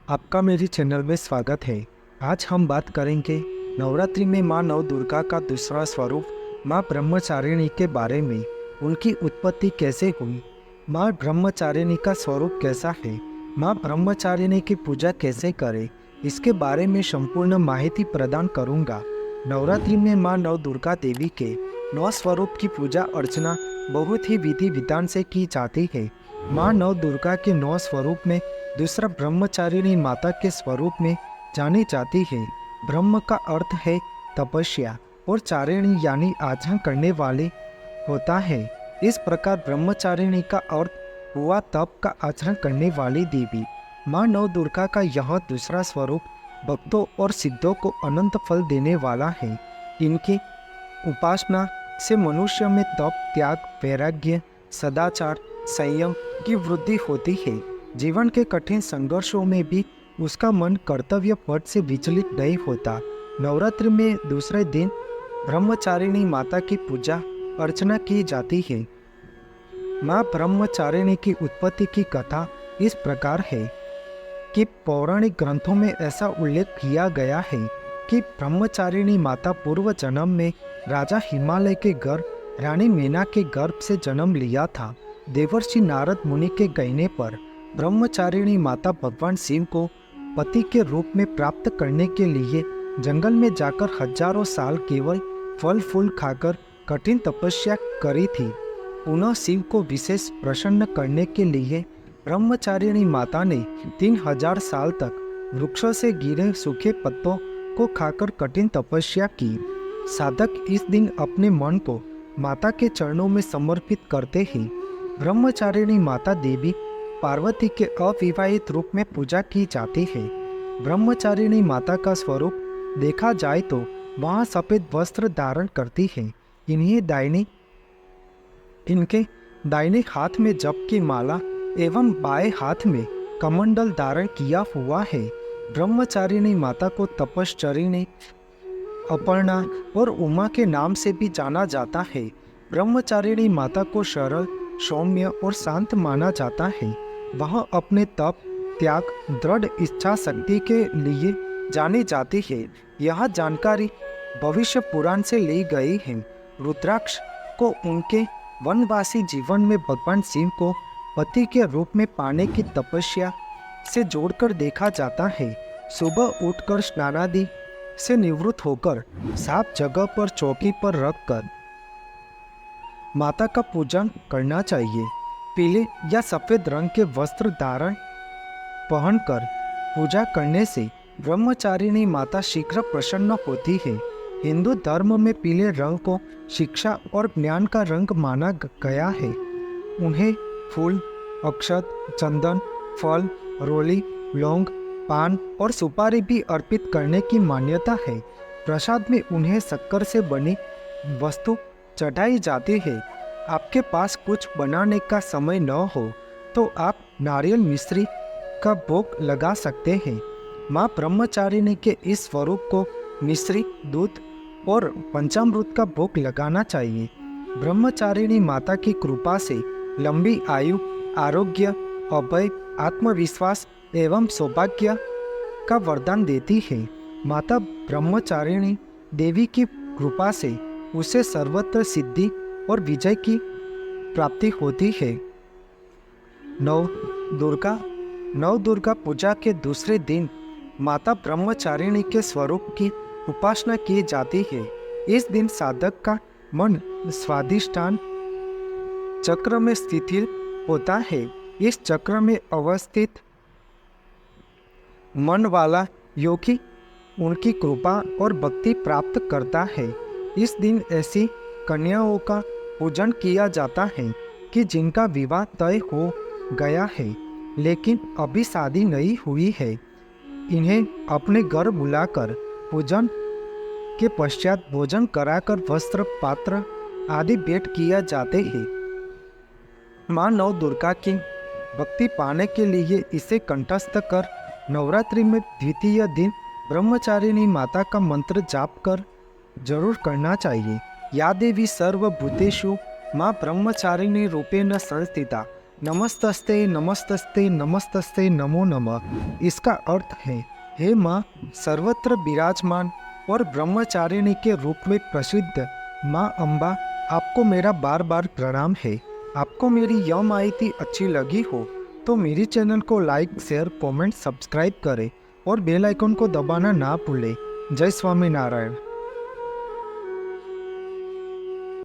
आपका मेरी चैनल में स्वागत है। आज हम बात करेंगे नवरात्रि में माँ नव दुर्गा का दूसरा स्वरूप माँ ब्रह्मचारिणी के बारे में। उनकी उत्पत्ति कैसे हुई, माँ ब्रह्मचारिणी का स्वरूप कैसा है, माँ ब्रह्मचारिणी की पूजा कैसे करें, इसके बारे में संपूर्ण माहिती प्रदान करूँगा। नवरात्रि में माँ नव दुर्गा देवी के 9 स्वरूप की पूजा अर्चना बहुत ही विधि विधान से की जाती है। माँ नव दुर्गा के 9 स्वरूप में दूसरा ब्रह्मचारिणी माता के स्वरूप में जानी जाती है। ब्रह्म का अर्थ है तपस्या और चारिणी यानी आचरण करने वाले होता है। इस प्रकार ब्रह्मचारिणी का अर्थ हुआ तप का आचरण करने वाली देवी। माँ नव दुर्गा का यह दूसरा स्वरूप भक्तों और सिद्धों को अनंत फल देने वाला है। इनकी उपासना से मनुष्य में तप, त्याग, वैराग्य, सदाचार, संयम की वृद्धि होती है। जीवन के कठिन संघर्षों में भी उसका मन कर्तव्य पथ से विचलित नहीं होता। नवरात्रि में दूसरे दिन ब्रह्मचारिणी माता की पूजा अर्चना की जाती है। माँ ब्रह्मचारिणी की उत्पत्ति की कथा इस प्रकार है कि पौराणिक ग्रंथों में ऐसा उल्लेख किया गया है कि ब्रह्मचारिणी माता पूर्व जन्म में राजा हिमालय के गर्भ रानी मीना के गर्भ से जन्म लिया था। देवर्षि नारद मुनि के कहने पर ब्रह्मचारिणी माता भगवान शिव को पति के रूप में प्राप्त करने के लिए जंगल में जाकर हजारों साल केवल फल फूल खाकर कठिन तपस्या करी थी। पुनः शिव को विशेष प्रसन्न करने के लिए ब्रह्मचारिणी माता ने 3000 साल तक वृक्षों से गिरे सूखे पत्तों को खाकर कठिन तपस्या की। साधक इस दिन अपने मन को माता के चरणों में समर्पित करते हैं। ब्रह्मचारिणी माता देवी पार्वती के अविवाहित रूप में पूजा की जाती है। ब्रह्मचारिणी माता का स्वरूप देखा जाए तो वहाँ सफेद वस्त्र धारण करती है। इनके दाहिने हाथ में जप की माला एवं बाएं हाथ में कमंडल धारण किया हुआ है। ब्रह्मचारिणी माता को तपश्चरिणी, अपर्णा और उमा के नाम से भी जाना जाता है। ब्रह्मचारिणी माता को सरल, सौम्य और शांत माना जाता है। वह अपने तप, त्याग, दृढ़ इच्छा शक्ति के लिए जानी जाती है। यह जानकारी भविष्य पुराण से ली गई है। रुद्राक्ष को उनके वनवासी जीवन में भगवान शिव को पति के रूप में पाने की तपस्या से जोड़कर देखा जाता है। सुबह उठकर स्नानादि से निवृत्त होकर साफ जगह पर चौकी पर रखकर माता का पूजन करना चाहिए। पीले या सफेद रंग के वस्त्र धारण पहनकर पूजा करने से ब्रह्मचारिणी माता शीघ्र प्रसन्न होती है। हिंदू धर्म में पीले रंग को शिक्षा और ज्ञान का रंग माना गया है। उन्हें फूल, अक्षत, चंदन, फल, रोली, लौंग, पान और सुपारी भी अर्पित करने की मान्यता है। प्रसाद में उन्हें शक्कर से बनी वस्तु चढ़ाई जाती है। आपके पास कुछ बनाने का समय न हो तो आप नारियल मिश्री का भोग लगा सकते हैं। माँ ब्रह्मचारिणी के इस स्वरूप को मिश्री, दूध और पंचामृत का भोग लगाना चाहिए। ब्रह्मचारिणी माता की कृपा से लंबी आयु, आरोग्य, अभय, आत्मविश्वास एवं सौभाग्य का वरदान देती है। माता ब्रह्मचारिणी देवी की कृपा से उसे सर्वत्र सिद्धि और विजय की प्राप्ति होती है। नव दुर्गा पूजा के दूसरे दिन माता ब्रह्मचारिणी के स्वरूप की उपासना की जाती है। इस दिन साधक का मन स्वाधिष्ठान चक्र में स्थिर होता है। इस चक्र में अवस्थित मन वाला योगी उनकी कृपा और भक्ति प्राप्त करता है। इस दिन ऐसी कन्याओं का पूजन किया जाता है कि जिनका विवाह तय हो गया है लेकिन अभी शादी नहीं हुई है। इन्हें अपने घर बुलाकर पूजन के पश्चात भोजन कराकर वस्त्र, पात्र आदि भेंट किया जाते हैं। माँ नव दुर्गा की भक्ति पाने के लिए इसे कंठस्थ कर नवरात्रि में द्वितीय दिन ब्रह्मचारिणी माता का मंत्र जाप कर जरूर करना चाहिए। या देवी सर्वभूतेषु माँ ब्रह्मचारिणी रूपेण संस्थिता नमस्तस्ते नमस्तस्ते नमस्तस्ते नमो नमः। इसका अर्थ है, हे माँ सर्वत्र विराजमान और ब्रह्मचारिणी के रूप में प्रसिद्ध माँ अम्बा, आपको मेरा बार बार प्रणाम है। आपको मेरी यह माहिती अच्छी लगी हो तो मेरी चैनल को लाइक, शेयर, कमेंट, सब्सक्राइब करें और बेल आइकन को दबाना ना भूलें। जय स्वामीनारायण।